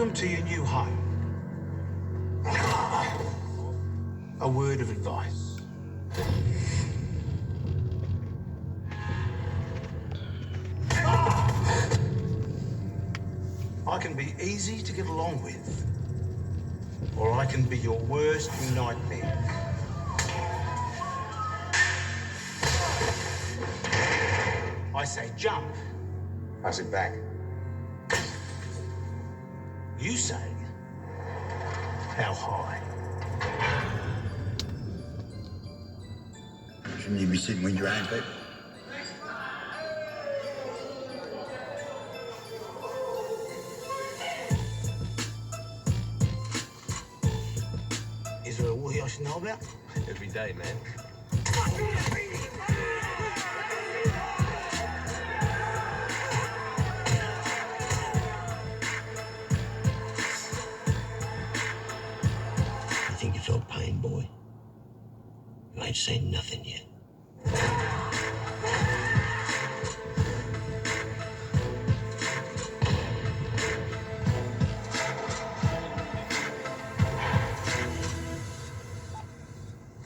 Welcome to your new home. A word of advice. I can be easy to get along with, or I can be your worst nightmare. I say jump. I sit back. You say how high. Shouldn't you be sitting with your eyes back? Is there a woody I should know about? Every day, man. You think you felt pain, boy? You ain't seen nothing yet.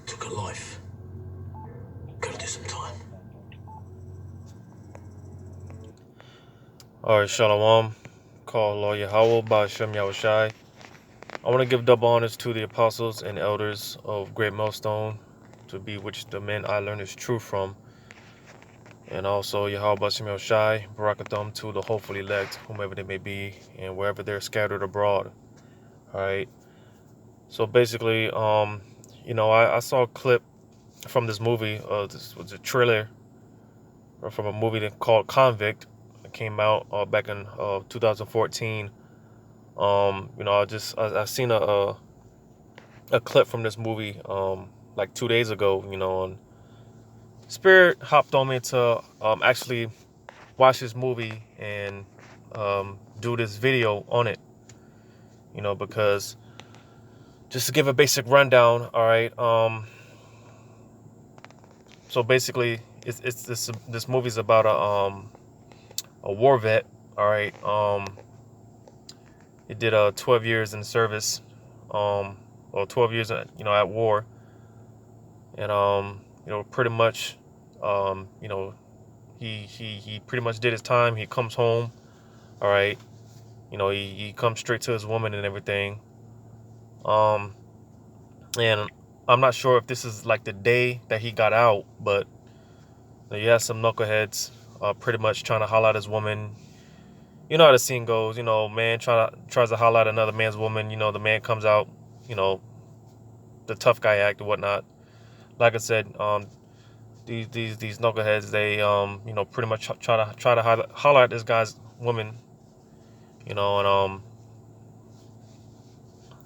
Took a life. Gotta do some time. Alright, Shalom. Call Lawyer Howell by Shem Yahushai. I want to give double honors to the apostles and elders of Great Millstone, to be which the men I learned is true from. And also Yahweh Shem Yahushai, Barakatham to the hopefully elect, whomever they may be, and wherever they're scattered abroad. Alright. So basically, I saw a clip from this movie. This was a trailer from a movie called Convict. It came out back in 2014. I seen a clip from this movie like 2 days ago. And Spirit hopped on me to actually watch this movie and do this video on it. Because just to give a basic rundown, all right. So basically, this movie's about a war vet, all right. He did 12 years in service, 12 years, at war, and pretty much, he pretty much did his time. He comes home, all right. He comes straight to his woman and everything. And I'm not sure if this is like the day that he got out, but you have some knuckleheads, pretty much trying to holler at his woman. You know how the scene goes. Man tries to holler at another man's woman. The man comes out, the tough guy act and whatnot. Like I said, these knuckleheads, they pretty much try to holler at this guy's woman. And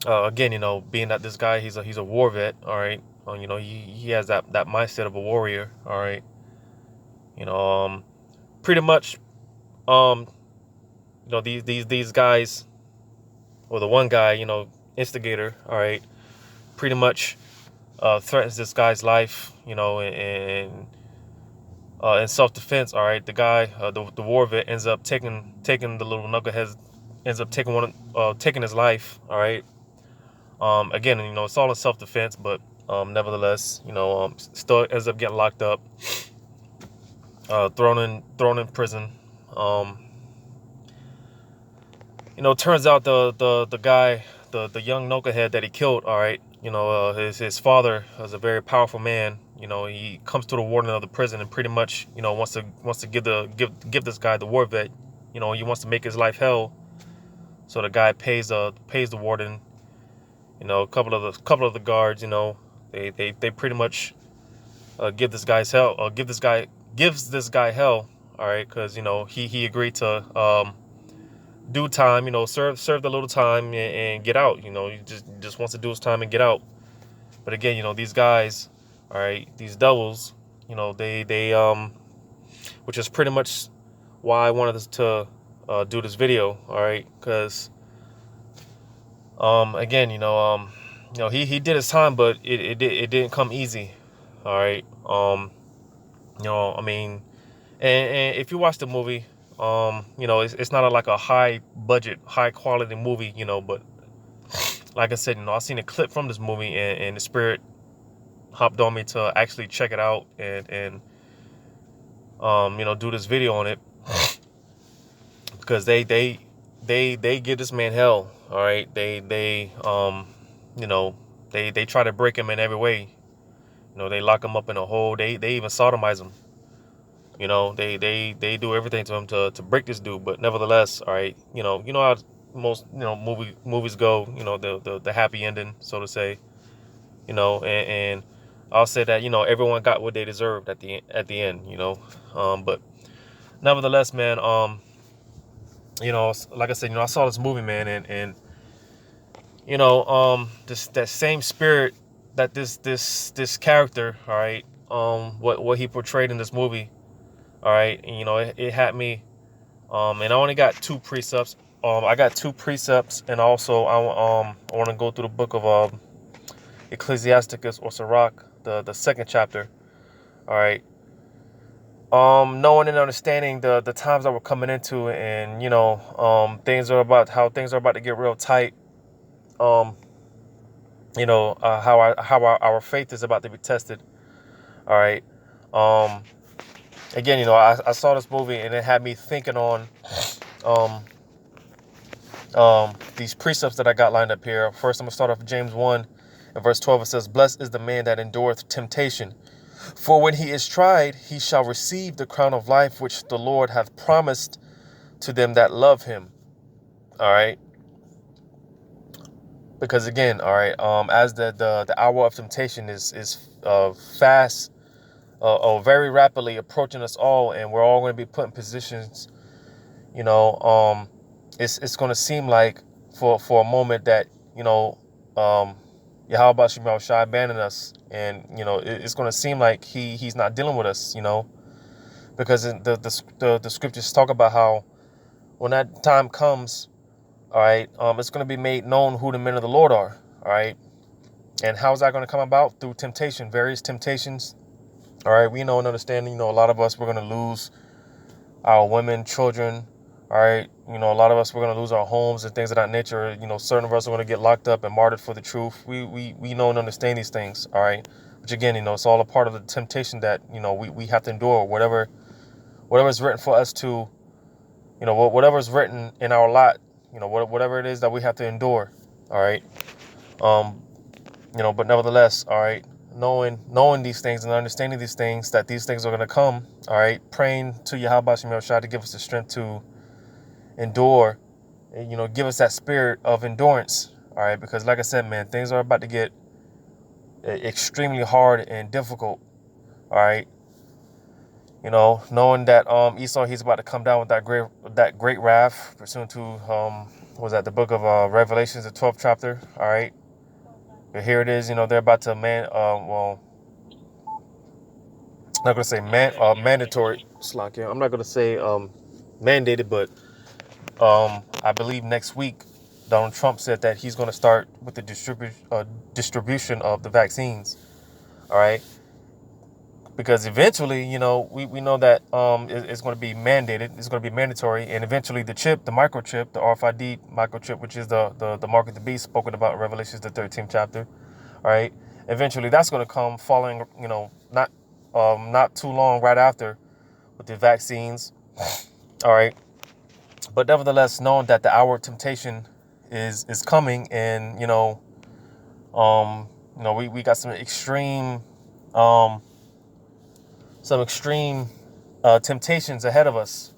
again, being that this guy, he's a war vet, all right. He has that mindset of a warrior, all right. Pretty much, these guys, or the one guy, instigator, all right, pretty much threatens this guy's life, and in self-defense, all right. The guy, the war vet, ends up taking the little knucklehead, ends up taking his life, all right. Again, it's all in self-defense, but nevertheless, still ends up getting locked up, thrown in prison. Turns out the guy, the young knucklehead that he killed, all right, his father was a very powerful man. He comes to the warden of the prison and pretty much, wants to give this guy, the war vet, he wants to make his life hell. So the guy pays the warden, a couple of the guards, they pretty much gives this guy hell, all right, because he agreed to do time, serve the little time and get out. He just wants to do his time and get out. But again, these guys, all right, these devils, they which is pretty much why I wanted to do this video, all right, because again, he did his time, but it didn't come easy, all right. I mean, and if you watch the movie, You know, it's not like a high budget, high quality movie, you know, but like I said, you know, I seen a clip from this movie, and the spirit hopped on me to actually check it out and you know, do this video on it, because they give this man hell. All right, they you know, they try to break him in every way. You know, they lock him up in a hole. They even sodomize him. You know, they do everything to him to break this dude. But nevertheless, all right, you know how most, you know, movies go. You know, the happy ending, so to say. You know, and I'll say that, you know, everyone got what they deserved at the end. You know, but nevertheless, man, you know, like I said, you know, I saw this movie, man, and you know, that same spirit that this character, all right, what he portrayed in this movie, all right, and, you know, it had me, and I only got two precepts. I got two precepts, and also I want to go through the book of Ecclesiasticus or Sirach, the second chapter, all right. Knowing and understanding the times that we're coming into, and, you know, things are about to get real tight. You know, how our faith is about to be tested. All right. Again, you know, I saw this movie, and it had me thinking on these precepts that I got lined up here. First, I'm gonna start off with James 1 and verse 12. It says, "Blessed is the man that endureth temptation, for when he is tried, he shall receive the crown of life which the Lord hath promised to them that love him." All right. Because again, all right, as the hour of temptation is fast, or very rapidly approaching us all, and we're all going to be put in positions, you know, it's going to seem like for a moment that, you know, Yahweh Shem Yahushua abandoned us, and, you know, it's going to seem like he's not dealing with us, you know, because the scriptures talk about how when that time comes, all right, it's going to be made known who the men of the Lord are, all right, and how is that going to come about? Through temptation, various temptations. All right, we know and understand, you know, a lot of us, we're going to lose our women, children. All right, you know, a lot of us, we're going to lose our homes and things of that nature. You know, certain of us are going to get locked up and martyred for the truth. We know and understand these things. All right, which again, you know, it's all a part of the temptation that, you know, we have to endure. Whatever's written for us to, you know, whatever's written in our lot, you know, whatever it is that we have to endure. All right, you know, but nevertheless, all right, knowing these things and understanding these things, that these things are going to come, all right, praying to Yahweh Shem Yahushua to give us the strength to endure, and, you know, give us that spirit of endurance, all right, because like I said, man, things are about to get extremely hard and difficult, all right, you know, knowing that Esau, he's about to come down with that great wrath, pursuant to was that the book of Revelations, the 12th chapter, all right. But here it is, you know, they're about to well, I'm not gonna say mandatory. I'm not gonna say mandated, but I believe next week Donald Trump said that he's gonna start with the distribution of the vaccines. All right, because eventually, you know, we know that it's going to be mandated, it's going to be mandatory, and eventually the microchip, the RFID microchip, which is the mark of the beast spoken about in Revelations, the 13th chapter, all right, eventually that's going to come following, you know, not too long right after with the vaccines, all right, but nevertheless, knowing that the hour of temptation is coming, and, you know, we got some extreme temptations ahead of us,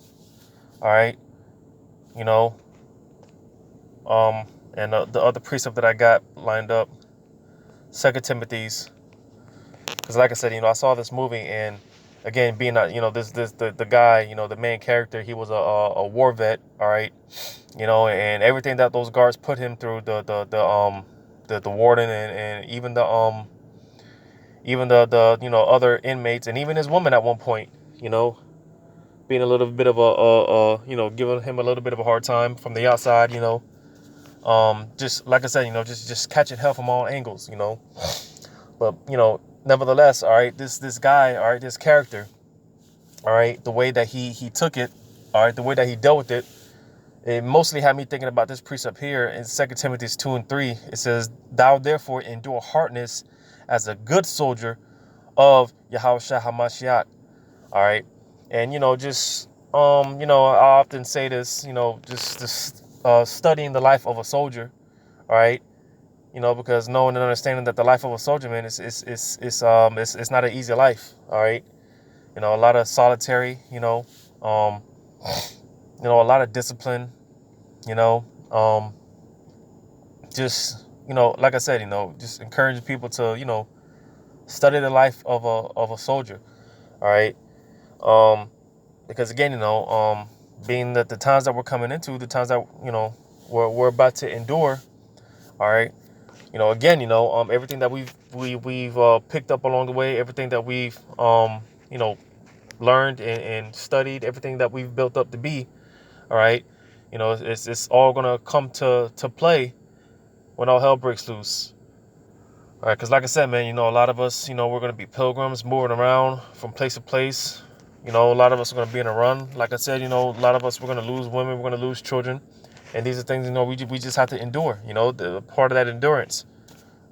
all right, you know, and the other precept that I got lined up, 2 Timothy's, because like I said, you know, I saw this movie, and again, being that, you know, the guy, you know, the main character, he was a war vet, all right, you know, and everything that those guards put him through, the warden, and even the you know, other inmates, and even his woman at one point, you know, being a little bit of you know, giving him a little bit of a hard time from the outside, you know, just like I said, you know, just catching hell from all angles, you know, but, you know, nevertheless, all right, this guy, all right, this character, all right, the way that he took it, all right, the way that he dealt with it, it mostly had me thinking about this precept here in 2 Timothy 2 and 3. It says, thou therefore endure hardness as a good soldier of Yahushua HaMashiach. All right. And, just, I often say this, just studying the life of a soldier. All right. Because knowing and understanding that the life of a soldier, man, it's not an easy life. All right. A lot of solitary, a lot of discipline, just, like I said, just encouraging people to, study the life of a soldier. All right. Because again, being that the times that we're coming into, the times that, we're about to endure. All right. Again, everything that we've picked up along the way, everything that we've, learned and studied, everything that we've built up to be. All right. It's all going to come to play when all hell breaks loose. All right. Because like I said, man, a lot of us, we're going to be pilgrims moving around from place to place. A lot of us are going to be in a run. Like I said, a lot of us, we're going to lose women, we're going to lose children. And these are things, we just have to endure, the part of that endurance.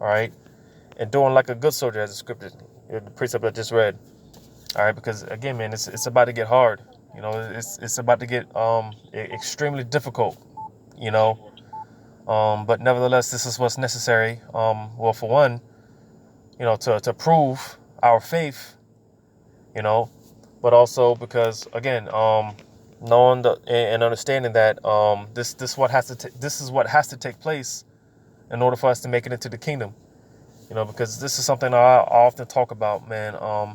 All right. Enduring like a good soldier, as the scripture, the precept I just read. All right. Because again, man, it's about to get hard. It's about to get extremely difficult, but nevertheless, this is what's necessary. Well, for one, to prove our faith, but also because, again, knowing and understanding that this is what has to take place in order for us to make it into the kingdom. Because this is something I often talk about, man. A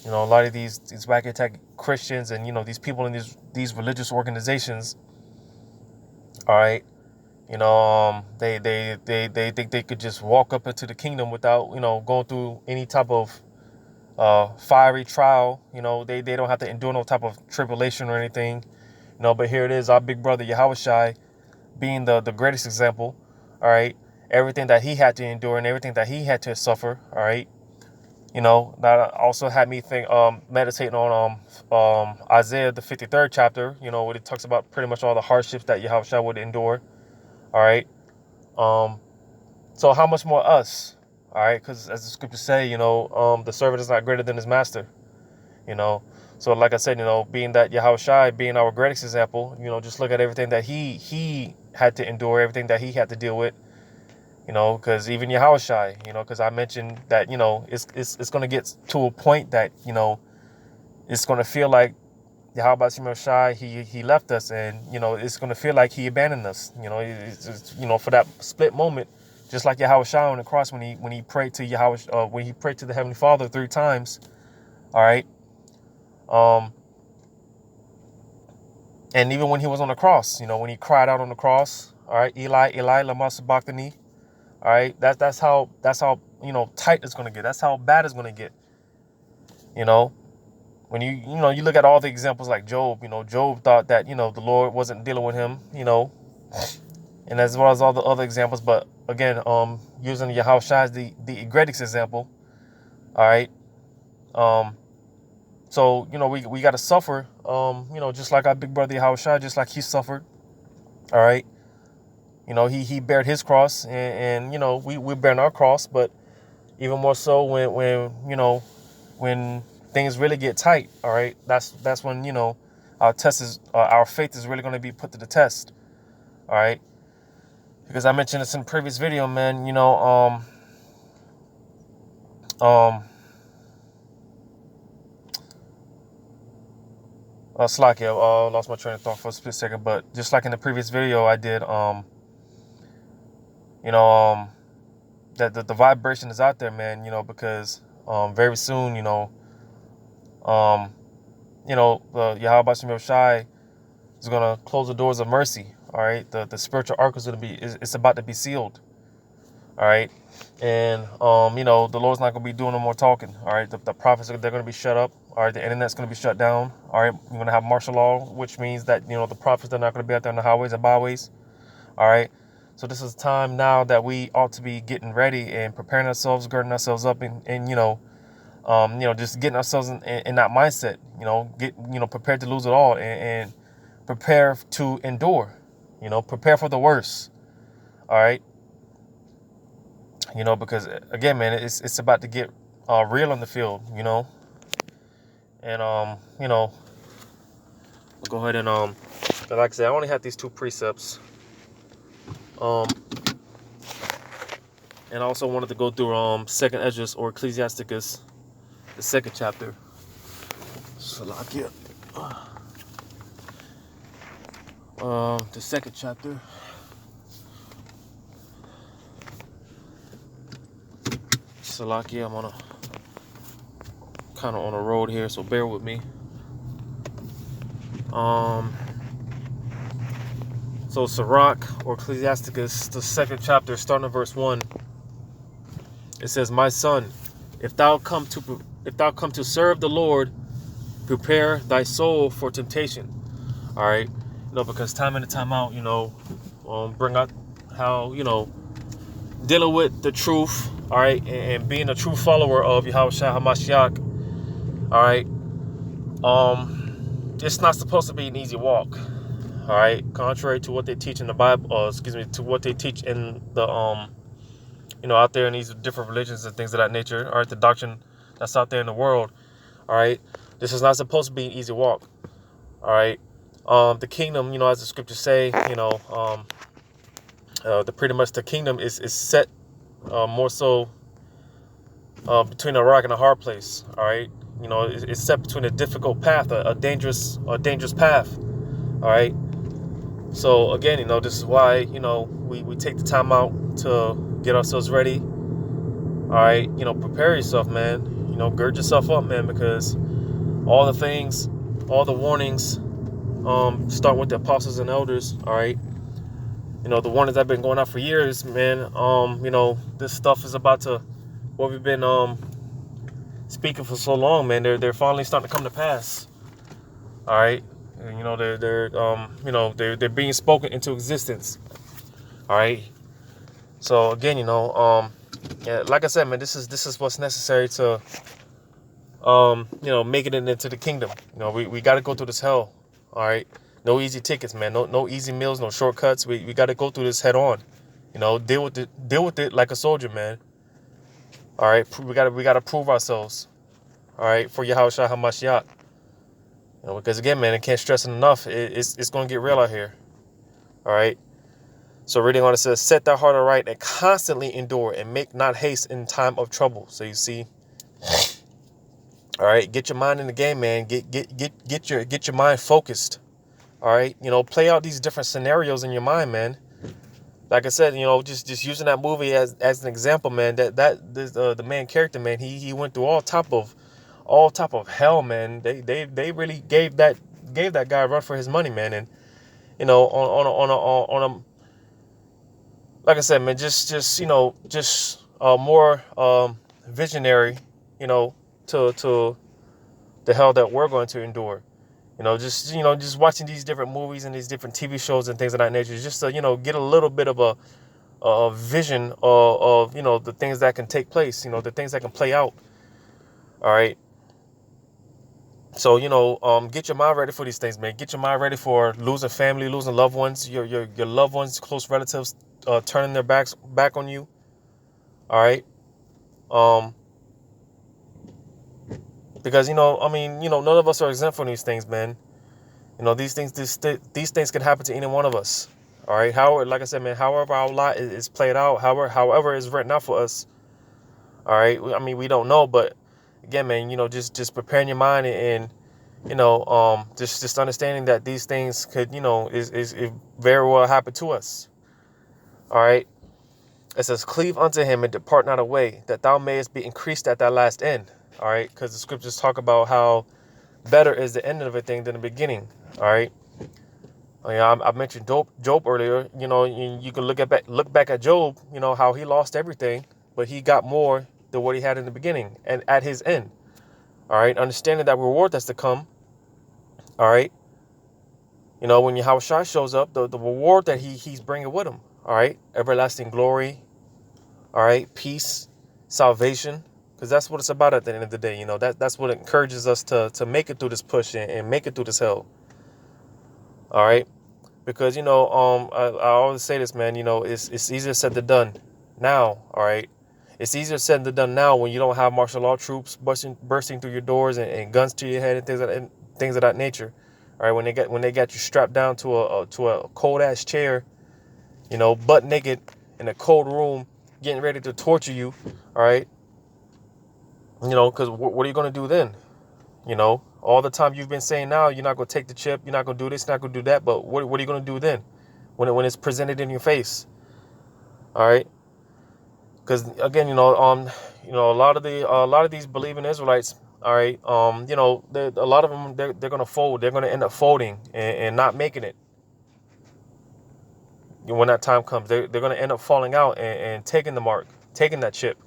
lot of these wacky attack Christians and these people in these religious organizations. All right, they think they could just walk up into the kingdom without going through any type of fiery trial. They don't have to endure no type of tribulation or anything. But here it is, our big brother Yahushua being the greatest example. All right, everything that he had to endure and everything that he had to suffer. All right, that also had me think, meditating on Isaiah the 53rd chapter. Where it talks about pretty much all the hardships that Yahushua would endure. All right, so how much more us? All right, because as the scriptures say, the servant is not greater than his master. So like I said, being that Yahushua being our greatest example, just look at everything that he had to endure, everything that he had to deal with. Because even Yahushua, because I mentioned that, it's going to get to a point that, it's going to feel like Yahushua, he left us, and, it's going to feel like he abandoned us. It's for that split moment, just like Yahushua on the cross when he prayed to Yahushua, when he prayed to the Heavenly Father 3 times. All right. And even when he was on the cross, when he cried out on the cross, all right, Eli, Eli, lama sabachthani. All right, that's how tight it's gonna get. That's how bad it's gonna get. When you look at all the examples like Job. Job thought that the Lord wasn't dealing with him. And as well as all the other examples. But again, using Yahushua as the greatest example. All right. So we got to suffer. Just like our big brother Yahushua, just like he suffered. All right. He bared his cross, and we're bearing our cross, but even more so when things really get tight. All right, that's when our faith is really going to be put to the test. All right, because I mentioned this in the previous video, man. Slacky, lost my train of thought for a split second, but just like in the previous video I did, that the vibration is out there, man, because very soon, Yahweh Shai is going to close the doors of mercy. All right, the spiritual ark is going to it's about to be sealed. All right, and the Lord's not going to be doing no more talking. All right, the prophets they're going to be shut up. All right, the internet's going to be shut down. All right, you're going to have martial law, which means that the prophets are not going to be out there on the highways and byways. All right. So this is time now that we ought to be getting ready and preparing ourselves, girding ourselves up, and just getting ourselves in that mindset. Get prepared to lose it all, and prepare to endure. Prepare for the worst. All right. Because again, man, it's about to get real on the field. And we'll go ahead and like I said, I only have these 2 precepts. And I also wanted to go through Second Esdras or Ecclesiasticus, the 2nd chapter. Salakia. The 2nd chapter. Salakia, I'm kind of on a road here, so bear with me. So Sirach or Ecclesiasticus, the 2nd chapter, starting at verse 1. It says, "My son, if thou come to serve the Lord, prepare thy soul for temptation." All right, because time in and time out, bring out how dealing with the truth. All right, and being a true follower of Yahushua HaMashiach. All right, it's not supposed to be an easy walk. All right, contrary to what they teach in the Bible, to what they teach in the out there in these different religions and things of that nature. All right, the doctrine that's out there in the world. All right, this is not supposed to be an easy walk. All right, the kingdom, as the scriptures say, pretty much the kingdom is set more so between a rock and a hard place. All right, it's set between a difficult path, a dangerous path. All right. So again, this is why we take the time out to get ourselves ready. All right, prepare yourself, man. Gird yourself up, man, because all the things, all the warnings, start with the apostles and elders. All right, the warnings that have been going out for years, man. This stuff is about to, what we've been speaking for so long, man. They're finally starting to come to pass. All right. And, they're being spoken into existence. All right. So again, like I said, man, this is what's necessary to, making it into the kingdom. We got to go through this hell. All right. No easy tickets, man. No easy meals, no shortcuts. We got to go through this head on. Deal with it like a soldier, man. All right. We got to prove ourselves. All right. For Yahushua HaMashiach. Because again, man, I can't stress it enough. It's going to get real out here. All right. So reading on, it says, "Set thy heart aright and constantly endure, and make not haste in time of trouble." So you see, all right, get your mind in the game, man. Get your mind focused. All right, play out these different scenarios in your mind, man. Like I said, just using that movie as an example, man. The main character, man, he went through all type of hell, man. They really gave that guy a run for his money, man. And on a like I said, man, just more visionary, to the hell that we're going to endure. Just watching these different movies and these different TV shows and things of that nature, just to get a little bit of a vision of the things that can take place, the things that can play out. All right. So, get your mind ready for these things, man. Get your mind ready for losing family, losing loved ones, your loved ones, close relatives, turning their back on you. All right. Because, none of us are exempt from these things, man. These things can happen to any one of us. All right. However, like I said, man, however our lot is played out, however it's written out for us. All right. We don't know, but again, man, just preparing your mind and just understanding that these things could, is very well happen to us. All right. It says, "Cleave unto him and depart not away, that thou mayest be increased at thy last end." All right. Because the scriptures talk about how better is the end of a thing than the beginning. All right. I mentioned Job earlier. You can look back at Job, how he lost everything, but he got more than what he had in the beginning and at his end. All right. Understanding that reward that's to come. All right. When Yahushua shows up, the reward that he's bringing with him. All right. Everlasting glory. All right. Peace, salvation. Because that's what it's about at the end of the day. That's what encourages us to make it through this push and make it through this hell. All right, because I always say this, man. It's easier said than done now. All right, it's easier said than done now when you don't have martial law troops bursting through your doors and guns to your head and things of that nature. All right, when they got you strapped down to a cold ass chair, butt naked in a cold room, getting ready to torture you. All right, because what are you gonna do then? All the time you've been saying now you're not gonna take the chip, you're not gonna do this, you're not gonna do that. But what are you gonna do then when it's presented in your face? All right, because again, a lot of these believing Israelites. All right, a lot of them they're gonna fold. They're gonna end up folding and not making it. When that time comes, they're gonna end up falling out and taking the mark, taking that chip.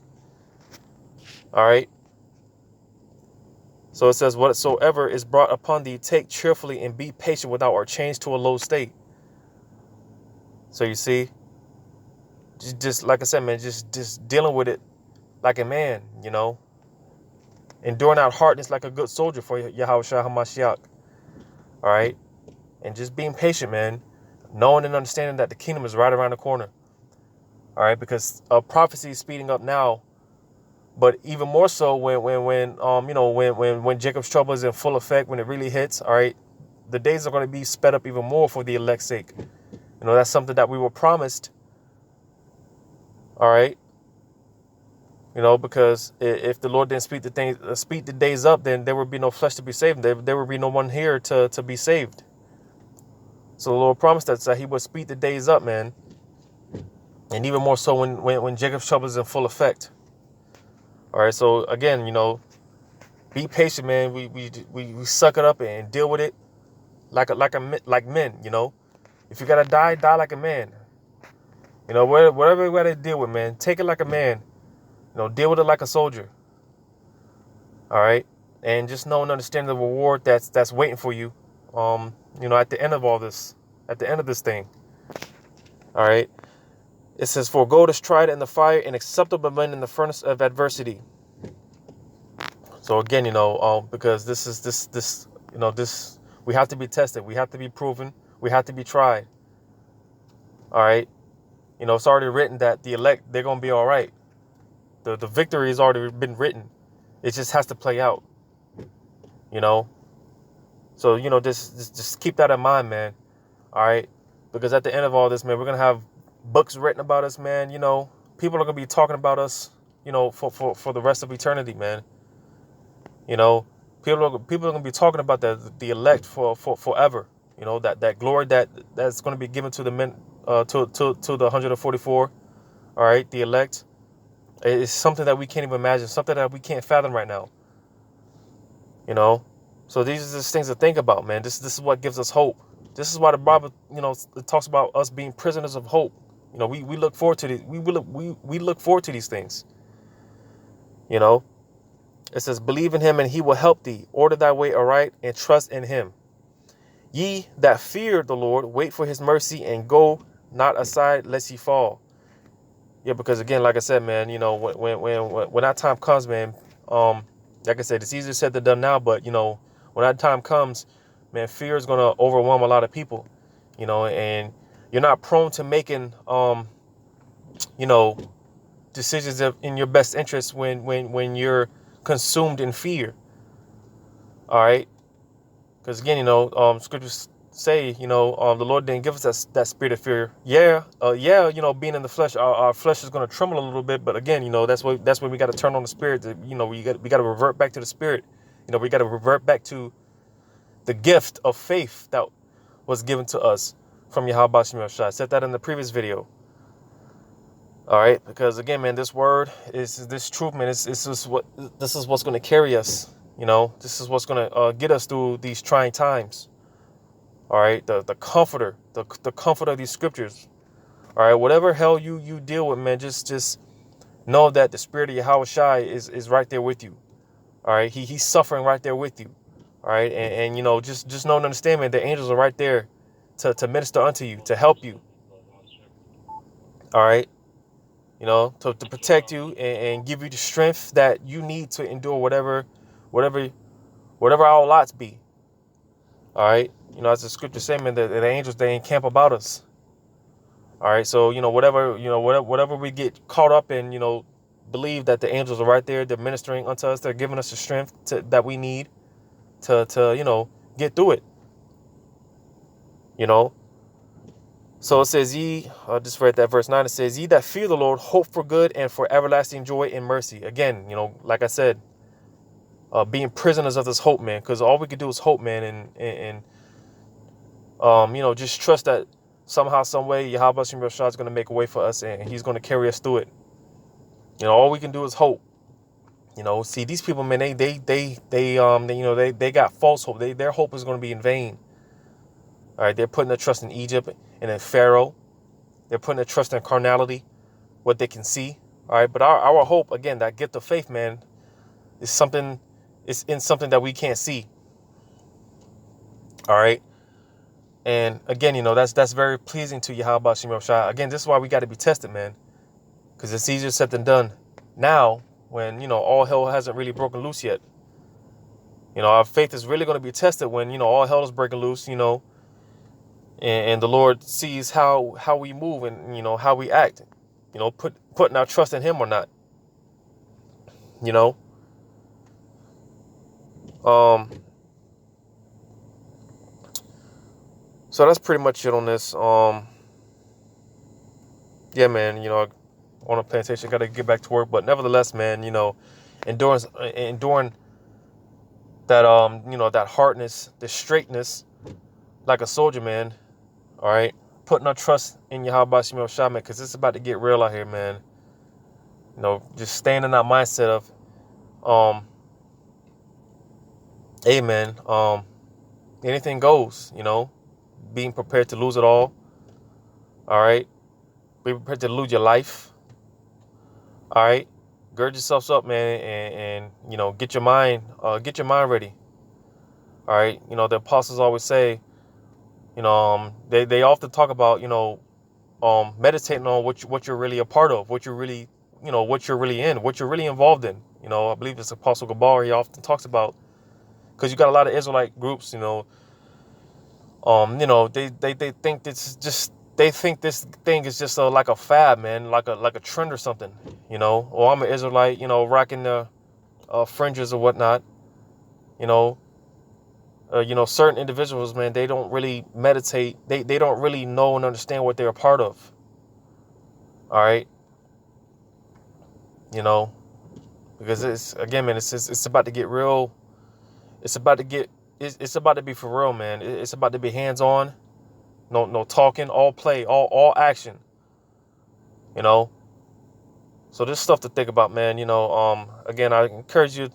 All right. So it says, whatsoever is brought upon thee, take cheerfully and be patient without or change to a low state. So you see, just like I said, man, just dealing with it like a man, enduring out hardness like a good soldier for Yahushua HaMashiach. All right. And just being patient, man, knowing and understanding that the kingdom is right around the corner. All right. Because prophecy is speeding up now. But even more so when Jacob's trouble is in full effect, when it really hits, all right, the days are going to be sped up even more for the elect's sake. That's something that we were promised. All right. Because if the Lord didn't speed the days up, then there would be no flesh to be saved. There would be no one here to be saved. So the Lord promised us that he would speed the days up, man. And even more so when Jacob's trouble is in full effect. All right, so again, be patient, man. We suck it up and deal with it like men. If you gotta die like a man. Whatever you gotta deal with, man, take it like a man. Deal with it like a soldier. All right, and just know and understand the reward that's waiting for you. At the end of all this, at the end of this thing. All right. It says, for gold is tried in the fire and acceptable men in the furnace of adversity. So again, because this, we have to be tested. We have to be proven. We have to be tried. All right. It's already written that the elect, they're going to be all right. The victory has already been written. It just has to play out. So, just keep that in mind, man. All right. Because at the end of all this, man, we're going to have books written about us, man. People are gonna be talking about us, for the rest of eternity, man. People are gonna be talking about the elect for forever. That glory that's gonna be given to the men, to the 144. All right, the elect. It's something that we can't even imagine, something that we can't fathom right now. So these are just things to think about, man. This is what gives us hope. This is why the Bible, it talks about us being prisoners of hope. We look forward to these. We look forward to these things. It says, believe in him and he will help thee. Order thy way aright and trust in him. Ye that fear the Lord, wait for his mercy and go not aside lest ye fall. Yeah, because again, like I said, man, when that time comes, man, like I said, it's easier said than done now. But when that time comes, man, fear is gonna overwhelm a lot of people. And you're not prone to making, decisions in your best interest when you're consumed in fear. All right. Because again, scriptures say, the Lord didn't give us that spirit of fear. Yeah. Being in the flesh, our flesh is going to tremble a little bit. But again, that's when we got to turn on the spirit. We got to revert back to the spirit. We got to revert back to the gift of faith that was given to us from Yahweh Shem Yahshua. I said that in the previous video. All right, because again, man, this word is this truth, man. This is what's going to carry us. This is what's going to get us through these trying times. All right, the comforter, the comfort of these scriptures. All right, whatever hell you deal with, man, just know that the spirit of Yahweh Shai is right there with you. All right, he's suffering right there with you. All right, and just know and understand, man, the angels are right there to minister unto you, to help you. All right. To protect you and give you the strength that you need to endure whatever our lots be. All right. You know, as the scripture say, man, the angels, they encamp about us. All right. So, whatever we get caught up in, believe that the angels are right there. They're ministering unto us. They're giving us the strength that we need to get through it. So it says, I just read that verse 9. It says, ye that fear the Lord, hope for good and for everlasting joy and mercy. Again, like I said, being prisoners of this hope, man, because all we can do is hope, man, and just trust that somehow, some way, Yahweh Shem Yahshua is going to make a way for us, and he's going to carry us through it. All we can do is hope. See, these people, man, they got false hope. Their hope is going to be in vain. All right, they're putting their trust in Egypt and in Pharaoh. They're putting their trust in carnality, what they can see. All right, but our hope, again, that gift of faith, man, is in something that we can't see. All right. And again, that's very pleasing to Yahweh Shem Yahshua. Again, this is why we got to be tested, man, because it's easier said than done now when, all hell hasn't really broken loose yet. Our faith is really going to be tested when, all hell is breaking loose, and the Lord sees how we move and, how we act, putting our trust in him or not, So that's pretty much it on this. Yeah, man, on a plantation, got to get back to work. But nevertheless, man, enduring that, that hardness, the straightness, like a soldier, man. All right, putting our trust in Yahweh Shem Yahshua, man, because it's about to get real out here, man. Just staying in that mindset of, hey, man, anything goes, being prepared to lose it all. All right, be prepared to lose your life. All right, gird yourselves up, man, and get your mind ready. All right, the apostles always say, they often talk about, meditating on what you're really a part of, what you're really, what you're really in, what you're really involved in. I believe it's Apostle Gabar. He often talks about, because you got a lot of Israelite groups, they think this thing is just like a fad, man, like a trend or something, or I'm an Israelite, rocking the fringes or whatnot, certain individuals, man, they don't really meditate. They don't really know and understand what they're a part of. All right. Because it's about to get real. It's about to be for real, man. It's about to be hands-on. No talking, all play, all action. So there's stuff to think about, man. Again, I encourage you,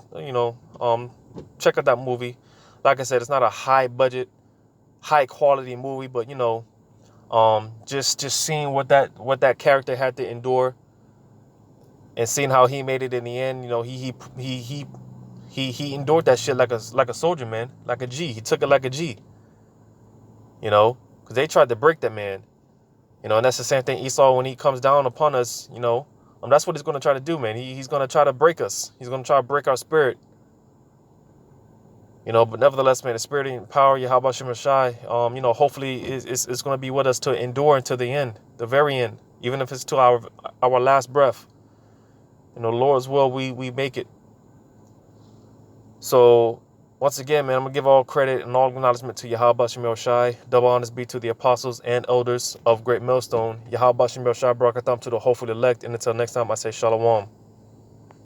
check out that movie. Like I said, it's not a high budget, high quality movie, but just seeing what that character had to endure, and seeing how he made it in the end. He endured that shit like a soldier, man, like a G. He took it like a G. Because they tried to break that man. And that's the same thing Esau, when he comes down upon us. That's what he's going to try to do, man. He's going to try to break us. He's going to try to break our spirit. But nevertheless, man, the spirit and power, Yahweh Shem Yahshua, hopefully it's going to be with us to endure until the end, the very end, even if it's to our last breath. The Lord's will, we make it. So once again, man, I'm going to give all credit and all acknowledgement to Yahweh Shem Yahshua. Double honors be to the apostles and elders of Great Millstone. Yahweh Shem Yahshua, Barakatham to the hopeful elect. And until next time, I say Shalom.